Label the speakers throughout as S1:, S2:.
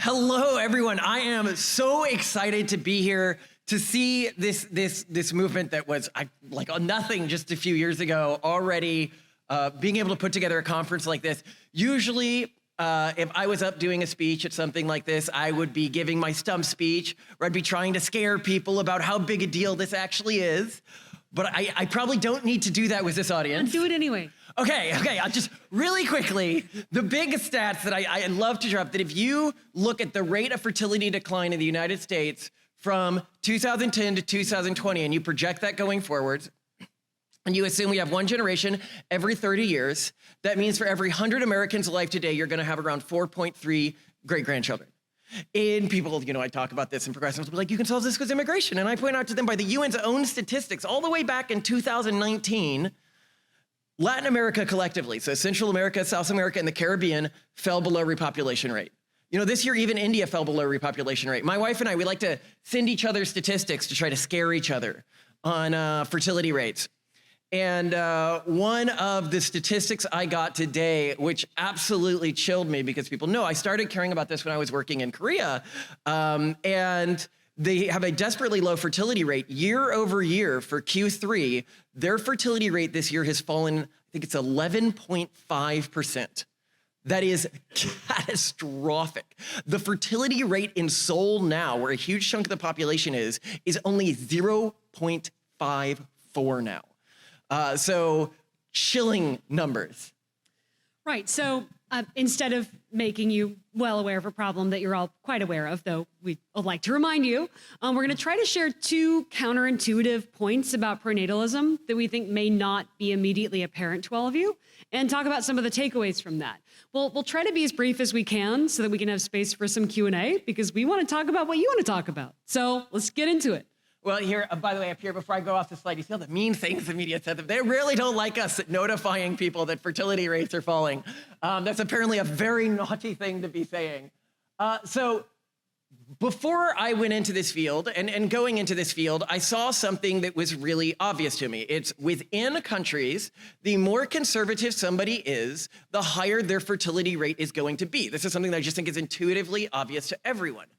S1: Hello, everyone. I am so excited to be here to see this movement that was like nothing just a few years ago already being able to put together a conference like this. Usually, if I was up doing a speech at something like this, I would be giving my stump speech, where I'd be trying to scare people about how big a deal this actually is. But I probably don't need to do that with this audience.
S2: Do it anyway.
S1: Okay, I'll just really quickly, the big stats that I love to drop, that if you look at the rate of fertility decline in the United States from 2010 to 2020, and you project that going forward, and you assume we have one generation every 30 years, that means for every 100 Americans alive today, you're gonna have around 4.3 great-grandchildren. And people, I talk about this, and progressives will be like, you can solve this with immigration. And I point out to them by the UN's own statistics, all the way back in 2019, Latin America collectively, so Central America, South America, and the Caribbean, fell below repopulation rate. This year, even India fell below repopulation rate. My wife and I, we like to send each other statistics to try to scare each other on fertility rates. And one of the statistics I got today, which absolutely chilled me, because people know I started caring about this when I was working in Korea, and they have a desperately low fertility rate. Year over year for Q3, their fertility rate this year has fallen, I think it's 11.5%. That is catastrophic. The fertility rate in Seoul now, where a huge chunk of the population is only 0.54 now. So chilling numbers.
S2: Right, so instead of making you well aware of a problem that you're all quite aware of, though we would like to remind you, we're gonna try to share two counterintuitive points about pronatalism that we think may not be immediately apparent to all of you, and talk about some of the takeaways from that. We'll try to be as brief as we can so that we can have space for some Q&A, because we wanna talk about what you wanna talk about. So let's get into it.
S1: Well, here, by the way, up here, before I go off the slide, you see all the mean things the media said. They really don't like us notifying people that fertility rates are falling. That's apparently a very naughty thing to be saying. So before I went into this field, and going into this field, I saw something that was really obvious to me. It's within countries, the more conservative somebody is, the higher their fertility rate is going to be. This is something that I just think is intuitively obvious to everyone.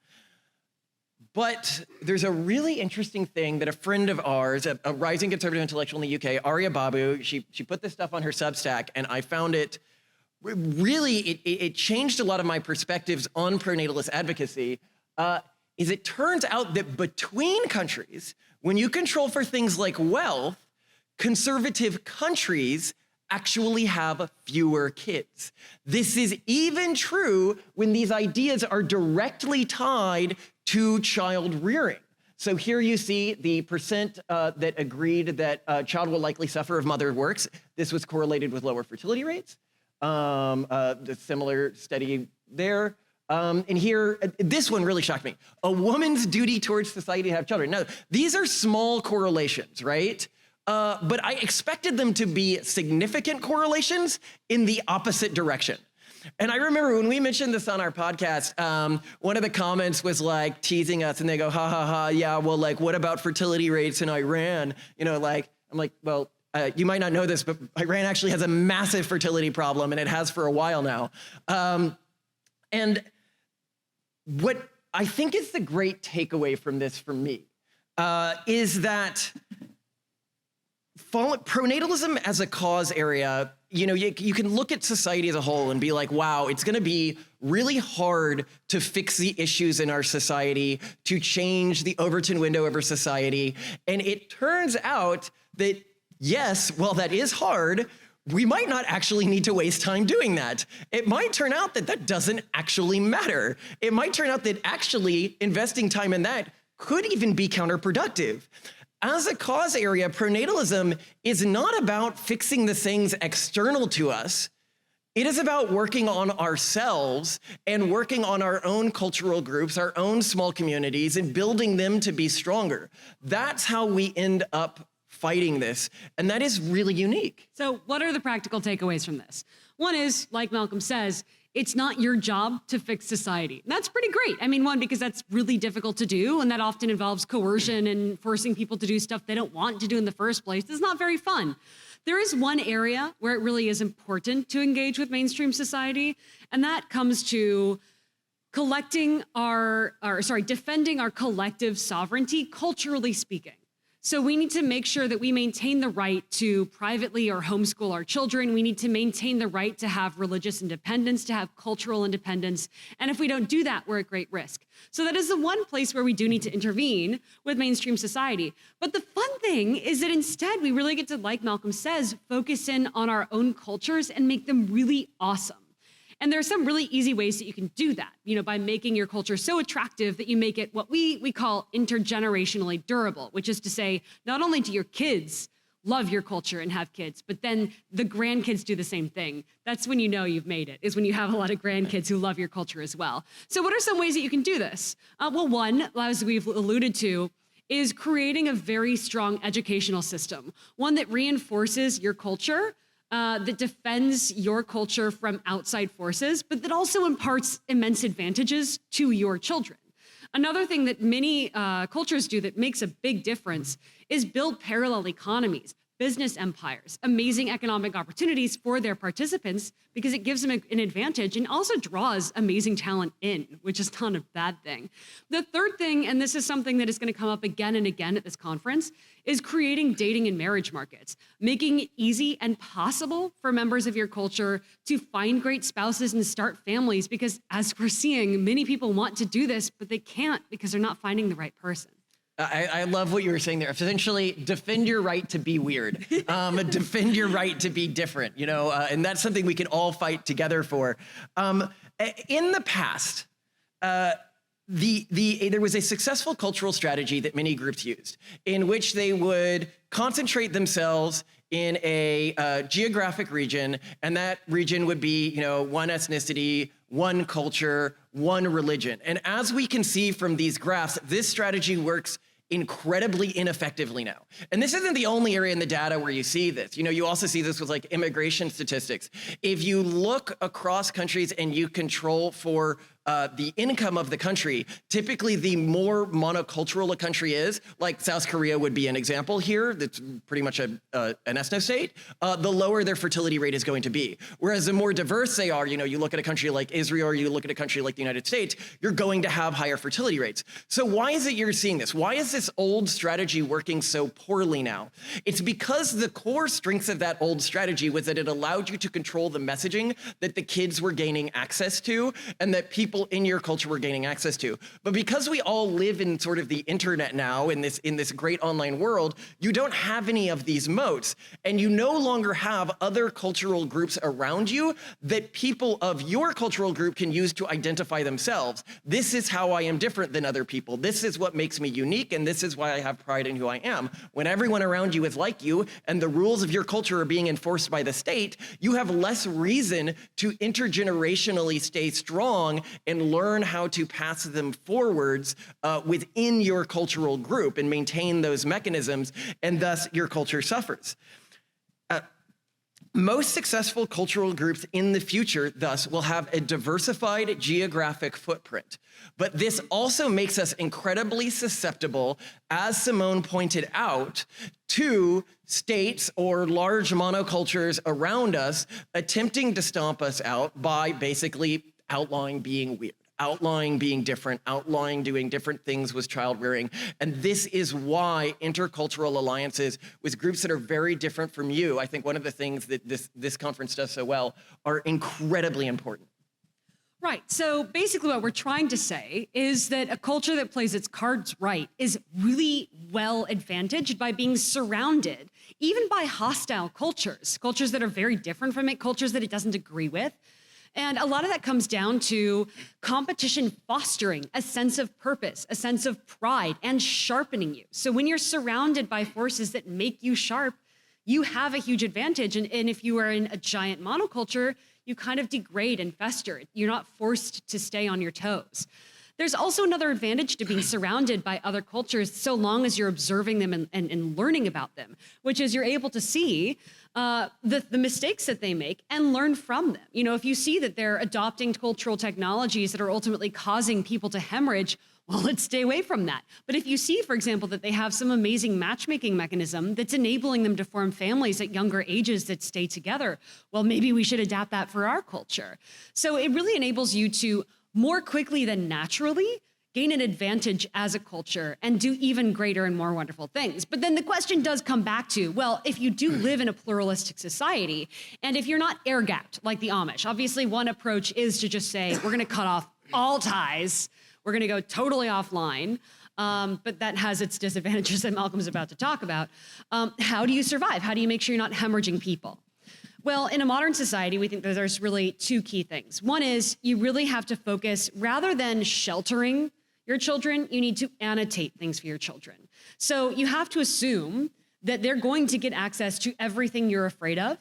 S1: But there's a really interesting thing that a friend of ours, a rising conservative intellectual in the UK, Arya Babu, she put this stuff on her Substack, and I found it really, it changed a lot of my perspectives on pronatalist advocacy, is it turns out that between countries, when you control for things like wealth, conservative countries actually have fewer kids. This is even true when these ideas are directly tied to child rearing. So here you see the percent that agreed that a child will likely suffer if mother works. This was correlated with lower fertility rates. The similar study there. And here, this one really shocked me. A woman's duty towards society to have children. Now, these are small correlations, right? But I expected them to be significant correlations in the opposite direction. And I remember when we mentioned this on our podcast, one of the comments was like teasing us, and they go, ha, ha, ha, yeah, well, like, what about fertility rates in Iran? I'm like, well, you might not know this, but Iran actually has a massive fertility problem, and it has for a while now. And what I think is the great takeaway from this for me is that pronatalism as a cause area, you can look at society as a whole and be like, wow, it's gonna be really hard to fix the issues in our society, to change the Overton window of our society. And it turns out that, yes, while that is hard, we might not actually need to waste time doing that. It might turn out that that doesn't actually matter. It might turn out that actually investing time in that could even be counterproductive. As a cause area, pronatalism is not about fixing the things external to us. It is about working on ourselves and working on our own cultural groups, our own small communities, and building them to be stronger. That's how we end up fighting this, and that is really unique.
S2: So what are the practical takeaways from this? One is, like Malcolm says, it's not your job to fix society. And that's pretty great. I mean, one, because that's really difficult to do, and that often involves coercion and forcing people to do stuff they don't want to do in the first place. It's not very fun. There is one area where it really is important to engage with mainstream society, and that comes to defending our collective sovereignty, culturally speaking. So we need to make sure that we maintain the right to privately or homeschool our children. We need to maintain the right to have religious independence, to have cultural independence. And if we don't do that, we're at great risk. So that is the one place where we do need to intervene with mainstream society. But the fun thing is that instead, we really get to, like Malcolm says, focus in on our own cultures and make them really awesome. And there are some really easy ways that you can do that, by making your culture so attractive that you make it what we call intergenerationally durable, which is to say, not only do your kids love your culture and have kids, but then the grandkids do the same thing. That's when you know you've made it, is when you have a lot of grandkids who love your culture as well. So what are some ways that you can do this? Well, one, as we've alluded to, is creating a very strong educational system, one that reinforces your culture, that defends your culture from outside forces, but that also imparts immense advantages to your children. Another thing that many cultures do that makes a big difference is build parallel economies, business empires, amazing economic opportunities for their participants because it gives them an advantage and also draws amazing talent in, which is not a bad thing. The third thing, and this is something that is going to come up again and again at this conference, is creating dating and marriage markets, making it easy and possible for members of your culture to find great spouses and start families because, as we're seeing, many people want to do this, but they can't because they're not finding the right person.
S1: I love what you were saying there. Essentially, defend your right to be weird. Defend your right to be different, and that's something we can all fight together for. In the past, there was a successful cultural strategy that many groups used in which they would concentrate themselves in a geographic region, and that region would be, one ethnicity, one culture, one religion. And as we can see from these graphs, this strategy works incredibly ineffectively now. And this isn't the only area in the data where you see this. You also see this with like immigration statistics. If you look across countries and you control for the income of the country, typically the more monocultural a country is, like South Korea would be an example here, that's pretty much an ethno state, the lower their fertility rate is going to be. Whereas the more diverse they are, you look at a country like Israel, or you look at a country like the United States, you're going to have higher fertility rates. So why is it you're seeing this? Why is this old strategy working so poorly now? It's because the core strengths of that old strategy was that it allowed you to control the messaging that the kids were gaining access to and that people in your culture were gaining access to. But because we all live in sort of the internet now, in this great online world, you don't have any of these moats, and you no longer have other cultural groups around you that people of your cultural group can use to identify themselves. This is how I am different than other people. This is what makes me unique, and this is why I have pride in who I am. When everyone around you is like you, and the rules of your culture are being enforced by the state, you have less reason to intergenerationally stay strong and learn how to pass them forwards within your cultural group and maintain those mechanisms, and thus your culture suffers. Most successful cultural groups in the future, thus, will have a diversified geographic footprint. But this also makes us incredibly susceptible, as Simone pointed out, to states or large monocultures around us attempting to stomp us out by basically outlawing being weird, outlawing being different, outlawing doing different things with child rearing. And this is why intercultural alliances with groups that are very different from you, I think one of the things that this conference does so well, are incredibly important.
S2: Right. So basically what we're trying to say is that a culture that plays its cards right is really well advantaged by being surrounded, even by hostile cultures that are very different from it, cultures that it doesn't agree with. And a lot of that comes down to competition fostering a sense of purpose, a sense of pride, and sharpening you. So when you're surrounded by forces that make you sharp, you have a huge advantage. And if you are in a giant monoculture, you kind of degrade and fester. You're not forced to stay on your toes. There's also another advantage to being surrounded by other cultures so long as you're observing them and learning about them, which is you're able to see the mistakes that they make and learn from them. If you see that they're adopting cultural technologies that are ultimately causing people to hemorrhage, well, let's stay away from that. But if you see, for example, that they have some amazing matchmaking mechanism that's enabling them to form families at younger ages that stay together, well, maybe we should adapt that for our culture. So it really enables you to more quickly than naturally gain an advantage as a culture and do even greater and more wonderful things. But then the question does come back to, well, if you do live in a pluralistic society, and if you're not air-gapped like the Amish, obviously one approach is to just say, we're gonna cut off all ties, we're gonna go totally offline, but that has its disadvantages that Malcolm's about to talk about. How do you survive? How do you make sure you're not hemorrhaging people? Well, in a modern society, we think that there's really two key things. One is you really have to focus, rather than sheltering your children, you need to annotate things for your children. So you have to assume that they're going to get access to everything you're afraid of.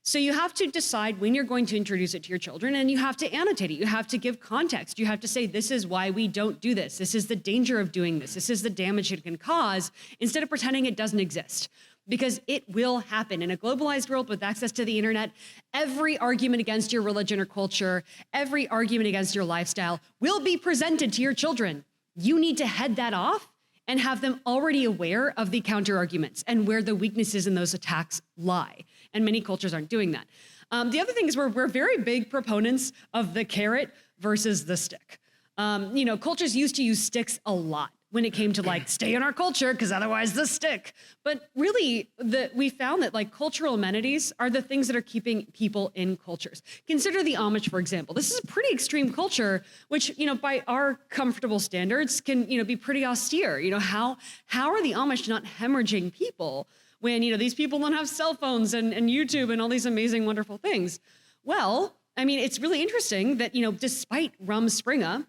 S2: So you have to decide when you're going to introduce it to your children, and you have to annotate it. You have to give context. You have to say, this is why we don't do this. This is the danger of doing this. This is the damage it can cause, instead of pretending it doesn't exist. Because it will happen. In a globalized world with access to the internet, every argument against your religion or culture, every argument against your lifestyle will be presented to your children. You need to head that off and have them already aware of the counter arguments and where the weaknesses in those attacks lie. And many cultures aren't doing that. The other thing is we're very big proponents of the carrot versus the stick. Cultures used to use sticks a lot when it came to like, stay in our culture, because otherwise the stick. But really, we found that like cultural amenities are the things that are keeping people in cultures. Consider the Amish, for example. This is a pretty extreme culture, which, by our comfortable standards can, be pretty austere. How are the Amish not hemorrhaging people when, these people don't have cell phones and YouTube and all these amazing, wonderful things? Well, it's really interesting that, despite Rumspringa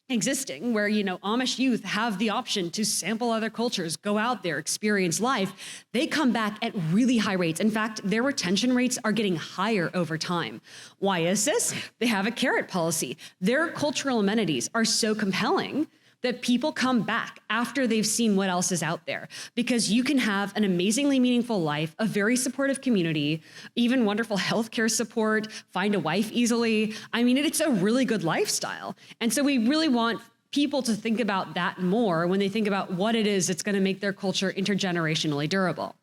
S2: existing, where Amish youth have the option to sample other cultures, go out there, experience life, they come back at really high rates. In fact, their retention rates are getting higher over time. Why is this? They have a carrot policy. Their cultural amenities are so compelling that people come back after they've seen what else is out there, because you can have an amazingly meaningful life, a very supportive community, even wonderful healthcare support, find a wife easily. It's a really good lifestyle. And so we really want people to think about that more when they think about what it is that's going to make their culture intergenerationally durable.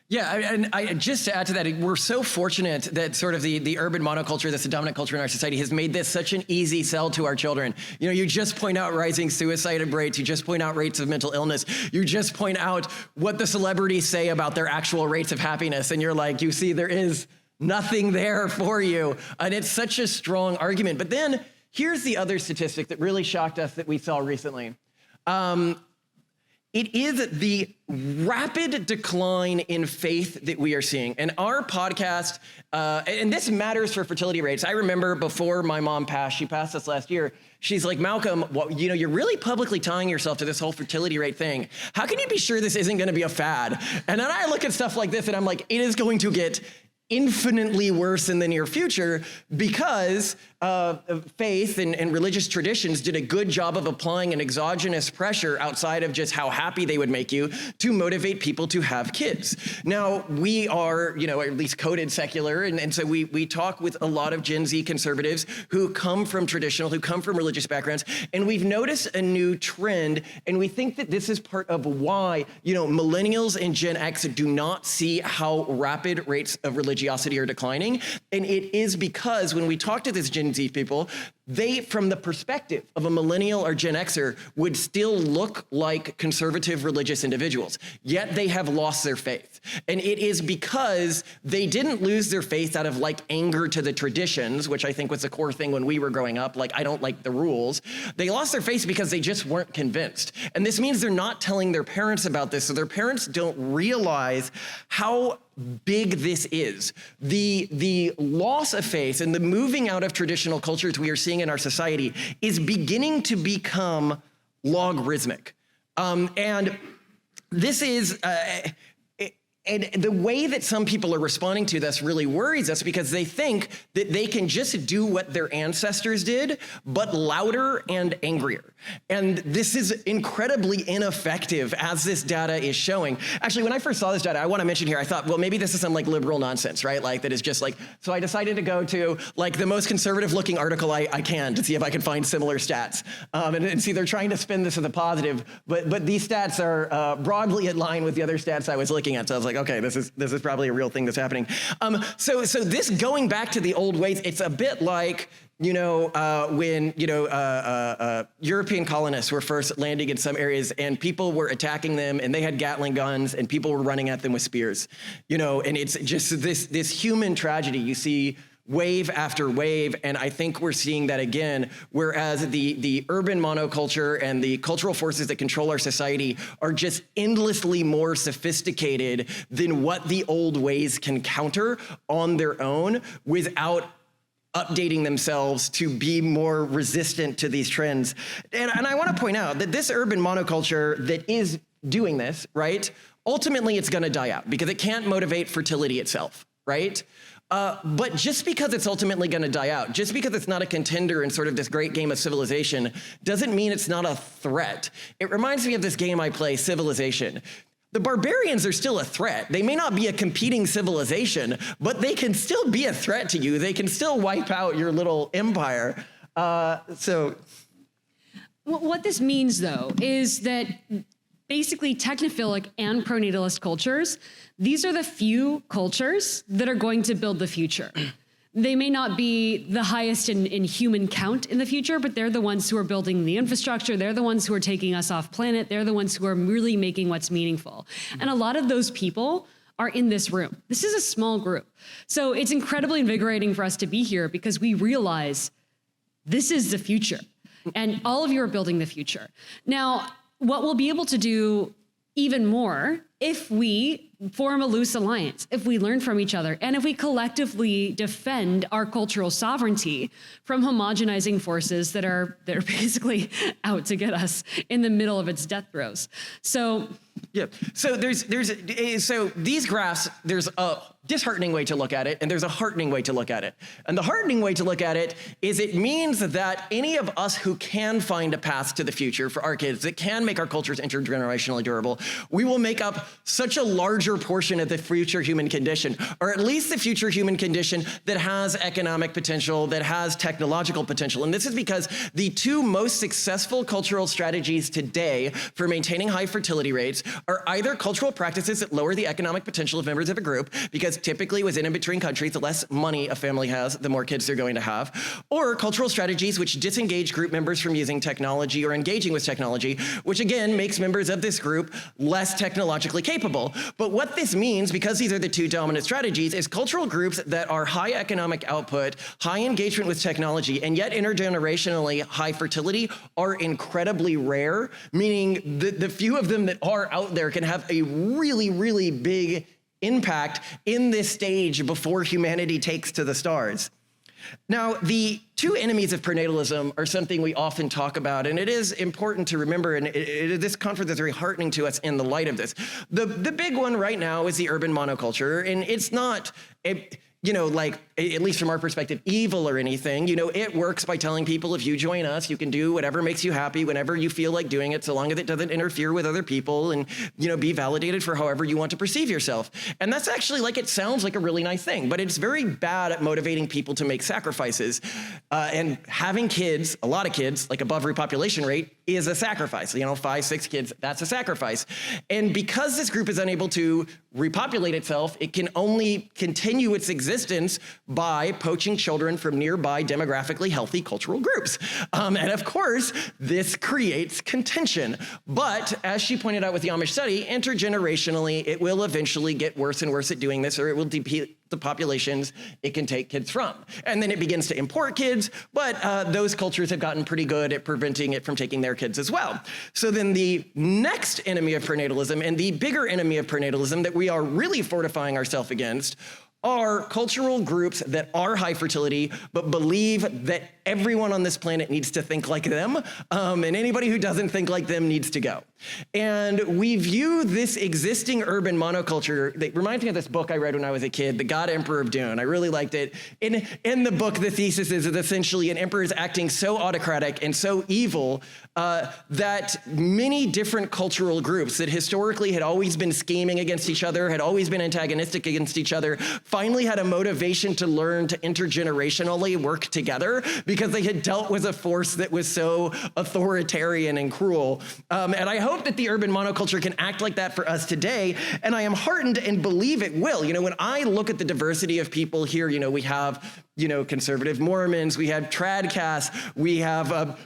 S1: Yeah, and I just to add to that, we're so fortunate that sort of the urban monoculture, that's the dominant culture in our society, has made this such an easy sell to our children. You just point out rising suicide rates, you just point out rates of mental illness, you just point out what the celebrities say about their actual rates of happiness, and you're like, you see, there is nothing there for you. And it's such a strong argument. But then here's the other statistic that really shocked us that we saw recently. It is the rapid decline in faith that we are seeing. And our podcast, and this matters for fertility rates. I remember before my mom passed, she passed us last year, she's like, Malcolm, you're really publicly tying yourself to this whole fertility rate thing. How can you be sure this isn't gonna be a fad? And then I look at stuff like this and I'm like, it is going to get infinitely worse in the near future, because faith and religious traditions did a good job of applying an exogenous pressure outside of just how happy they would make you to motivate people to have kids. Now, we are, at least coded secular, and so we talk with a lot of Gen Z conservatives who come from traditional, who come from religious backgrounds, and we've noticed a new trend, and we think that this is part of why, millennials and Gen X do not see how rapid rates of religiosity are declining, and it is because when we talk to this Gen Z people, they, from the perspective of a millennial or Gen Xer, would still look like conservative religious individuals, yet they have lost their faith. And it is because they didn't lose their faith out of anger to the traditions, which I think was the core thing when we were growing up, I don't like the rules. They lost their faith because they just weren't convinced. And this means they're not telling their parents about this, so their parents don't realize how big this is. The loss of faith and the moving out of traditional cultures we are seeing in our society is beginning to become logarithmic. And this is, and the way that some people are responding to this really worries us, because they think that they can just do what their ancestors did, but louder and angrier. And this is incredibly ineffective, as this data is showing. Actually, when I first saw this data, I want to mention here, I thought, well, maybe this is some liberal nonsense, right? That is just so I decided to go to the most conservative looking article I can to see if I could find similar stats. And see, they're trying to spin this as a positive, but these stats are broadly in line with the other stats I was looking at. So I was like, okay, this is probably a real thing that's happening. So this going back to the old ways, it's a bit like, when European colonists were first landing in some areas and people were attacking them and they had Gatling guns and people were running at them with spears, and it's just this human tragedy. You see wave after wave, and I think we're seeing that again, whereas the urban monoculture and the cultural forces that control our society are just endlessly more sophisticated than what the old ways can counter on their own without updating themselves to be more resistant to these trends. And I want to point out that this urban monoculture that is doing this, right, ultimately it's going to die out because it can't motivate fertility itself, right? But just because it's ultimately going to die out, just because it's not a contender in sort of this great game of civilization, doesn't mean it's not a threat. It reminds me of this game I play, Civilization. The barbarians are still a threat. They may not be a competing civilization, but they can still be a threat to you. They can still wipe out your little empire.
S2: What this means, though, is that basically technophilic and pronatalist cultures, these are the few cultures that are going to build the future. They may not be the highest in human count in the future, but they're the ones who are building the infrastructure. They're the ones who are taking us off planet. They're the ones who are really making what's meaningful. And a lot of those people are in this room. This is a small group. So it's incredibly invigorating for us to be here because we realize this is the future. And all of you are building the future. Now, what we'll be able to do even more if we form a loose alliance, if we learn from each other, and if we collectively defend our cultural sovereignty from homogenizing forces that are basically out to get us in the middle of its death throes. So
S1: yeah. So so these graphs, there's a disheartening way to look at it, and there's a heartening way to look at it. And the heartening way to look at it is it means that any of us who can find a path to the future for our kids that can make our cultures intergenerationally durable, we will make up such a larger portion of the future human condition, or at least the future human condition that has economic potential, that has technological potential. And this is because the two most successful cultural strategies today for maintaining high fertility rates are either cultural practices that lower the economic potential of members of a group, because typically within and between countries, the less money a family has, the more kids they're going to have, or cultural strategies which disengage group members from using technology or engaging with technology, which again makes members of this group less technologically capable. But what this means, because these are the two dominant strategies, is cultural groups that are high economic output, high engagement with technology, and yet intergenerationally high fertility are incredibly rare, meaning the few of them that are out there can have a really, really big impact in this stage before humanity takes to the stars. Now, the two enemies of prenatalism are something we often talk about, and it is important to remember, and this conference is very heartening to us in the light of this. The big one right now is the urban monoculture, and it's not like, at least from our perspective, evil or anything. It works by telling people, if you join us, you can do whatever makes you happy whenever you feel like doing it, so long as it doesn't interfere with other people and, be validated for however you want to perceive yourself. And that's actually, it sounds like a really nice thing, but it's very bad at motivating people to make sacrifices. And having kids, a lot of kids, above repopulation rate, is a sacrifice. 5, 6 kids, that's a sacrifice. And because this group is unable to repopulate itself, it can only continue its existence by poaching children from nearby demographically healthy cultural groups. And of course, this creates contention. But as she pointed out with the Amish study, intergenerationally, it will eventually get worse and worse at doing this, or it will deplete the populations it can take kids from. And then it begins to import kids, but those cultures have gotten pretty good at preventing it from taking their kids as well. So then the next enemy of prenatalism, and the bigger enemy of prenatalism that we are really fortifying ourselves against, are cultural groups that are high fertility, but believe that everyone on this planet needs to think like them, and anybody who doesn't think like them needs to go. And we view this existing urban monoculture, that reminds me of this book I read when I was a kid, The God Emperor of Dune. I really liked it. In the book, the thesis is that essentially an emperor is acting so autocratic and so evil that many different cultural groups that historically had always been scheming against each other, had always been antagonistic against each other, finally had a motivation to learn to intergenerationally work together because they had dealt with a force that was so authoritarian and cruel. And I hope that the urban monoculture can act like that for us today. And I am heartened and believe it will. When I look at the diversity of people here, we have, conservative Mormons, we have tradcasts, we have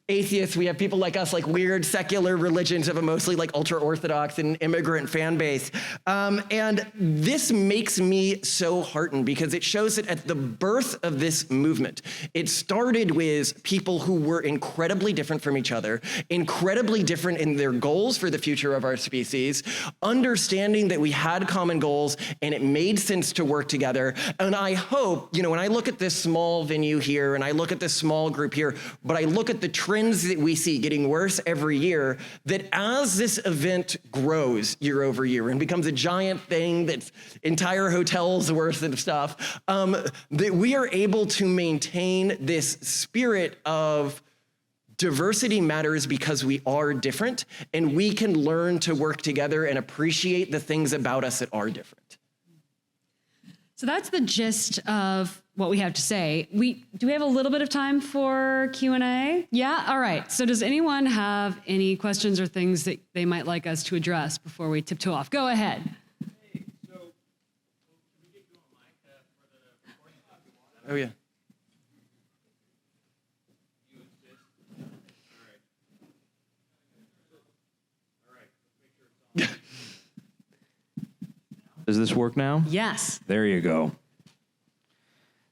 S1: atheists, we have people like us, like weird secular religions of a mostly like ultra-Orthodox and immigrant fan base. And this makes me so heartened because it shows that at the birth of this movement, it started with people who were incredibly different from each other, incredibly different in their goals for the future of our species, understanding that we had common goals and it made sense to work together. And I hope, when I look at this small venue here and I look at this small group here, but I look at the trends that we see getting worse every year, that as this event grows year over year and becomes a giant thing that's entire hotels worth of stuff, that we are able to maintain this spirit of diversity matters because we are different, and we can learn to work together and appreciate the things about us that are different.
S2: So that's the gist of what we have to say. Do we have a little bit of time for Q&A? Yeah? All right. So does anyone have any questions or things that they might like us to address before we tiptoe off? Go ahead.
S3: Hey, so can we get you on mic for the recording?
S1: Oh, yeah.
S3: You insist? All right. Let's make sure it's on. Does this work now?
S2: Yes.
S3: There you go.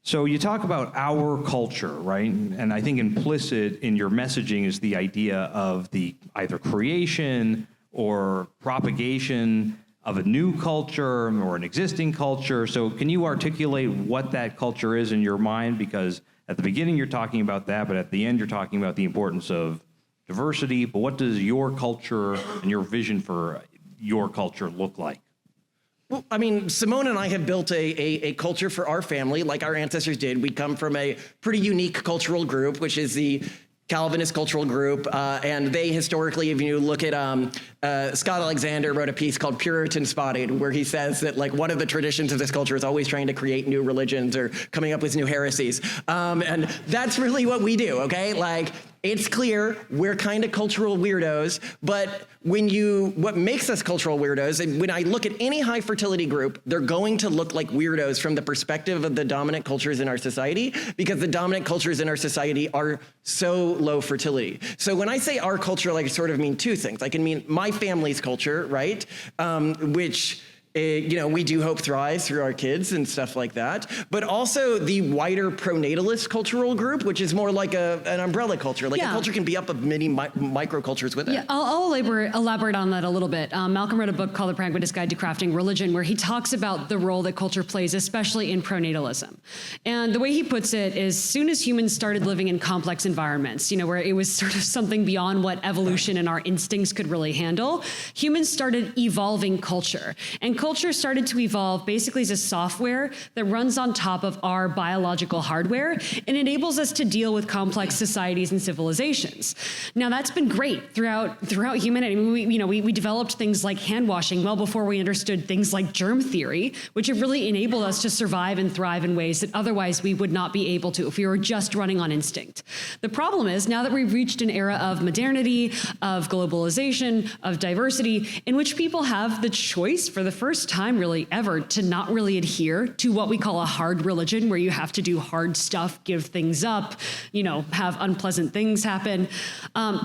S3: So you talk about our culture, right? And I think implicit in your messaging is the idea of the either creation or propagation of a new culture or an existing culture. So can you articulate what that culture is in your mind? Because at the beginning you're talking about that, but at the end you're talking about the importance of diversity. But what does your culture and your vision for your culture look like?
S1: Well, I mean, Simone and I have built a culture for our family like our ancestors did. We come from a pretty unique cultural group, which is the Calvinist cultural group, and they historically, if you look at Scott Alexander wrote a piece called Puritan Spotted, where he says that like one of the traditions of this culture is always trying to create new religions or coming up with new heresies. And that's really what we do, okay? Like, it's clear we're kind of cultural weirdos, but what makes us cultural weirdos, and when I look at any high fertility group, they're going to look like weirdos from the perspective of the dominant cultures in our society, because the dominant cultures in our society are so low fertility. So when I say our culture, like, I sort of mean two things. I can mean my family's culture, right? Which we do hope thrives through our kids and stuff like that, but also the wider pronatalist cultural group, which is more like an umbrella culture. Like a culture can be up of many microcultures with it.
S2: Yeah, I'll elaborate on that a little bit. Malcolm wrote a book called The Pragmatist Guide to Crafting Religion, where he talks about the role that culture plays, especially in pronatalism. And the way he puts it is, as soon as humans started living in complex environments, where it was sort of something beyond what evolution and our instincts could really handle, humans started evolving culture. And culture started to evolve basically as a software that runs on top of our biological hardware and enables us to deal with complex societies and civilizations. Now, that's been great throughout humanity. We developed things like hand washing well before we understood things like germ theory, which have really enabled us to survive and thrive in ways that otherwise we would not be able to if we were just running on instinct. The problem is, now that we've reached an era of modernity, of globalization, of diversity, in which people have the choice for the first time really ever to not really adhere to what we call a hard religion, where you have to do hard stuff, give things up, have unpleasant things happen.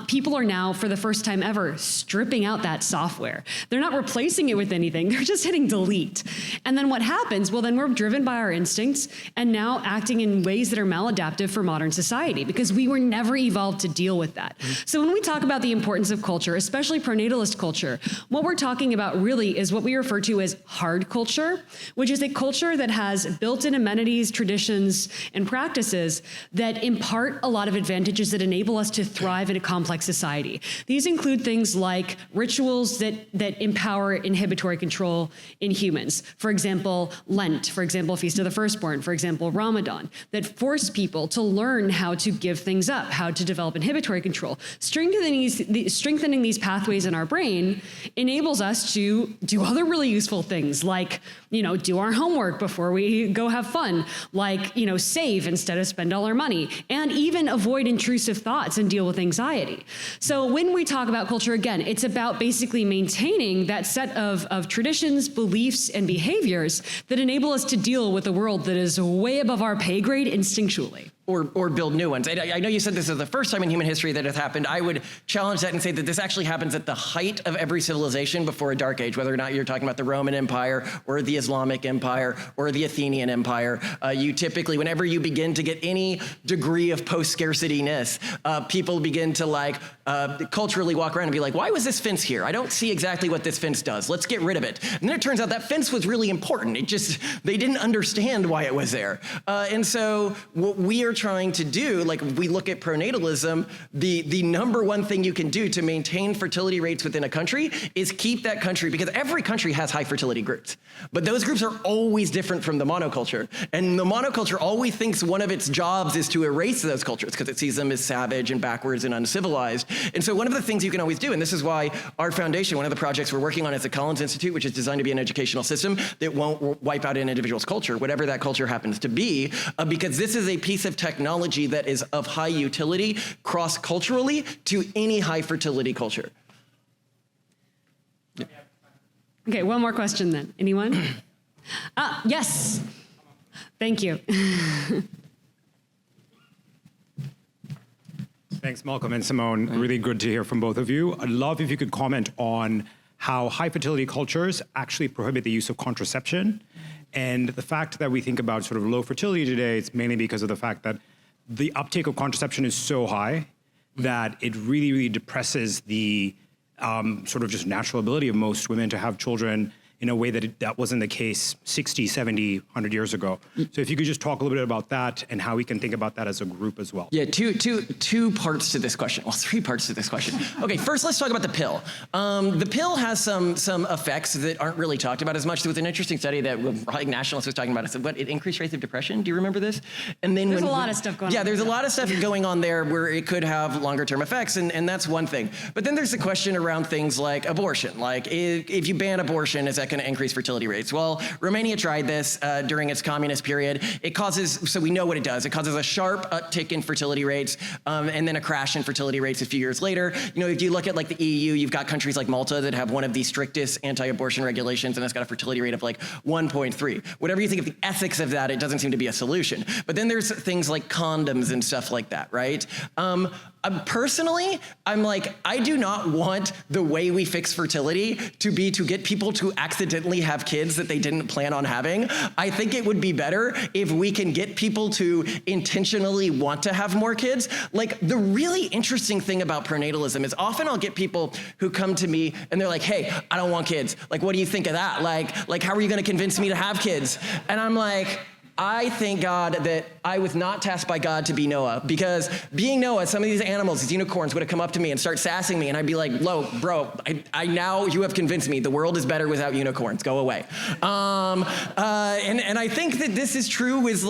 S2: People are now, for the first time ever, stripping out that software. They're not replacing it with anything. They're just hitting delete. And then what happens? Well, then we're driven by our instincts and now acting in ways that are maladaptive for modern society, because we were never evolved to deal with that. So when we talk about the importance of culture, especially pronatalist culture, what we're talking about really is what we refer to as hard culture, which is a culture that has built-in amenities, traditions, and practices that impart a lot of advantages that enable us to thrive in a complex society. These include things like rituals that empower inhibitory control in humans. For example, Lent, for example, Feast of the Firstborn, for example, Ramadan, that force people to learn how to give things up, how to develop inhibitory control. Strengthening these pathways in our brain enables us to do other really useful useful things like, do our homework before we go have fun, like, save instead of spend all our money, and even avoid intrusive thoughts and deal with anxiety. So when we talk about culture, again, it's about basically maintaining that set of traditions, beliefs, and behaviors that enable us to deal with a world that is way above our pay grade instinctually.
S1: Or build new ones. I know you said this is the first time in human history that it happened. I would challenge that and say that this actually happens at the height of every civilization before a dark age, whether or not you're talking about the Roman Empire or the Islamic Empire or the Athenian Empire. You typically, whenever you begin to get any degree of post-scarcity-ness, people begin to culturally walk around and be like, why was this fence here? I don't see exactly what this fence does. Let's get rid of it. And then it turns out that fence was really important. They didn't understand why it was there. And so what we are trying to do, like if we look at pronatalism, the number one thing you can do to maintain fertility rates within a country is keep that country, because every country has high fertility groups, but those groups are always different from the monoculture. And the monoculture always thinks one of its jobs is to erase those cultures because it sees them as savage and backwards and uncivilized. And so one of the things you can always do, and this is why our foundation, one of the projects we're working on is the Collins Institute, which is designed to be an educational system that won't wipe out an individual's culture, whatever that culture happens to be, because this is a piece of technology that is of high utility cross-culturally to any high fertility culture.
S2: Okay, one more question then. Anyone? Yes. Thank you.
S4: Thanks, Malcolm and Simone. Really good to hear from both of you. I'd love if you could comment on how high fertility cultures actually prohibit the use of contraception. And the fact that we think about sort of low fertility today, it's mainly because of the fact that the uptake of contraception is so high that it really, really depresses the sort of just natural ability of most women to have children in a way that wasn't the case 60, 70, 100 years ago. So if you could just talk a little bit about that and how we can think about that as a group as well.
S1: Yeah, two parts to this question. Well, three parts to this question. Okay, first let's talk about the pill. The pill has some effects that aren't really talked about as much. There was an interesting study that Nationalist was talking about. It said, what, it increased rates of depression? Do you remember this? And then
S2: there's a lot of stuff going on.
S1: Yeah, there's a lot of stuff going on there where it could have longer term effects, and that's one thing. But then there's the question around things like abortion. Like if you ban abortion, is that going to increase fertility rates? Well, Romania tried this during its communist period. It causes, so we know what it does. It causes a sharp uptick in fertility rates and then a crash in fertility rates a few years later. If you look at like the EU, you've got countries like Malta that have one of the strictest anti-abortion regulations, and it's got a fertility rate of like 1.3. Whatever you think of the ethics of that, it doesn't seem to be a solution. But then there's things like condoms and stuff like that, right? Personally, I'm like, I do not want the way we fix fertility to be to get people to accidentally have kids that they didn't plan on having. I think it would be better if we can get people to intentionally want to have more kids. Like, the really interesting thing about pronatalism is often I'll get people who come to me and they're like, hey, I don't want kids. Like, what do you think of that? Like how are you gonna convince me to have kids? And I'm like, I thank God that I was not tasked by God to be Noah, because being Noah, some of these animals, these unicorns, would have come up to me and start sassing me, and I'd be like, bro, I now you have convinced me the world is better without unicorns. Go away. And I think that this is true with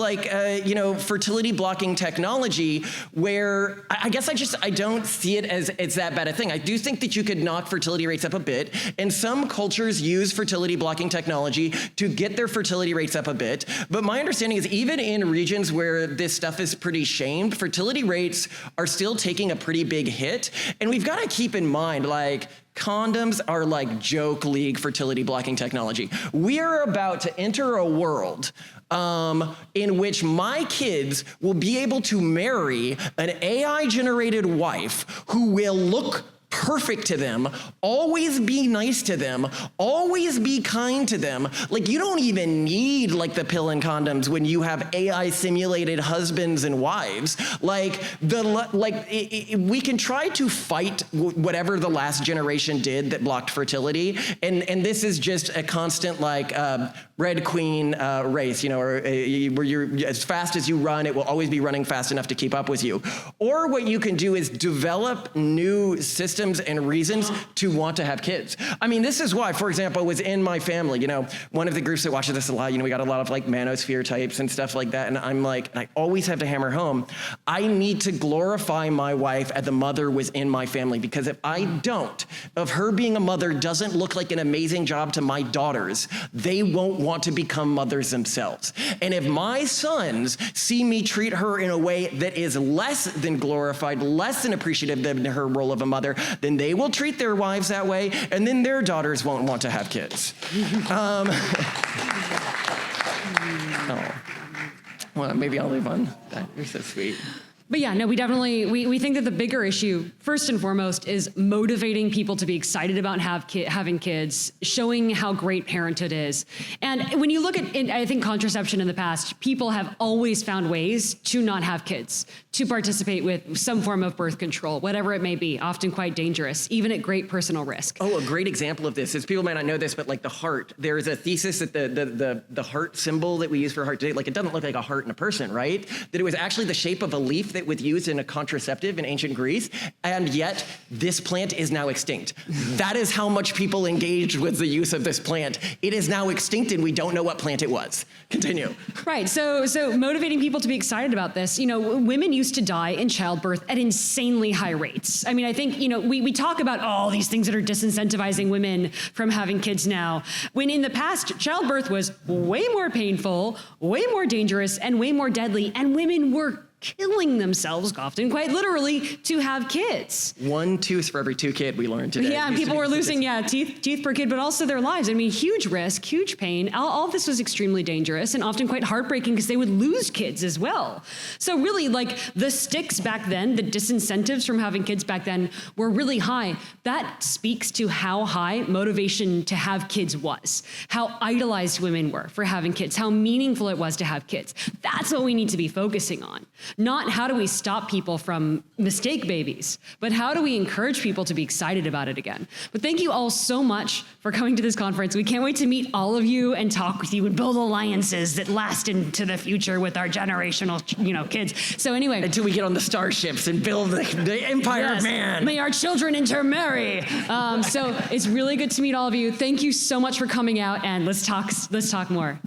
S1: fertility blocking technology, where I guess I don't see it as it's that bad a thing. I do think that you could knock fertility rates up a bit, and some cultures use fertility blocking technology to get their fertility rates up a bit, but my understanding is even in regions where this stuff is pretty shamed, fertility rates are still taking a pretty big hit. And we've got to keep in mind, like, condoms are like joke league fertility blocking technology. We are about to enter a world in which my kids will be able to marry an AI-generated wife who will look perfect to them, always be nice to them, always be kind to them. Like, you don't even need like the pill and condoms when you have AI simulated husbands and wives. Like we can try to fight whatever the last generation did that blocked fertility, and this is just a constant Red Queen race, where you're as fast as you run, it will always be running fast enough to keep up with you. Or what you can do is develop new systems symptoms and reasons to want to have kids. I mean, this is why, for example, it was in my family, you know, one of the groups that watches this a lot, you know, we got a lot of like manosphere types and stuff like that. And I'm like, and I always have to hammer home, I need to glorify my wife as the mother was in my family, because if I don't, if her being a mother doesn't look like an amazing job to my daughters, they won't want to become mothers themselves. And if my sons see me treat her in a way that is less than glorified, less than appreciative than her role of a mother, then they will treat their wives that way, and then their daughters won't want to have kids. Oh. Well, maybe I'll leave on that. You're so sweet.
S2: But yeah, no, we definitely, we think that the bigger issue, first and foremost, is motivating people to be excited about having kids, showing how great parenthood is. And when you look at, I think, contraception in the past, people have always found ways to not have kids, to participate with some form of birth control, whatever it may be, often quite dangerous, even at great personal risk.
S1: Oh, a great example of this is, people might not know this, but like the heart, there's a thesis that the heart symbol that we use for heart today, like it doesn't look like a heart in a person, right? That it was actually the shape of a leaf that was used in a contraceptive in ancient Greece, and yet this plant is now extinct. That is how much people engaged with the use of this plant. It is now extinct, and we don't know what plant it was. Continue.
S2: Right, so motivating people to be excited about this. You know, women used to die in childbirth at insanely high rates. I mean, I think, you know, we talk about all these things that are disincentivizing women from having kids now, when in the past, childbirth was way more painful, way more dangerous, and way more deadly, and women were killing themselves, often quite literally, to have kids.
S1: 1 tooth for every 2 kids we learned today.
S2: Yeah, and people were losing, teeth per kid, but also their lives. I mean, huge risk, huge pain. All of this was extremely dangerous and often quite heartbreaking, because they would lose kids as well. So really, like, the sticks back then, the disincentives from having kids back then were really high. That speaks to how high motivation to have kids was, how idolized women were for having kids, how meaningful it was to have kids. That's what we need to be focusing on. Not how do we stop people from mistake babies, but how do we encourage people to be excited about it again. But thank you all so much for coming to this conference. We can't wait to meet all of you and talk with you and build alliances that last into the future with our generational, you know, kids. So anyway.
S1: Until we get on the starships and build the empire of man.
S2: May our children intermarry. So it's really good to meet all of you. Thank you so much for coming out, and let's talk more.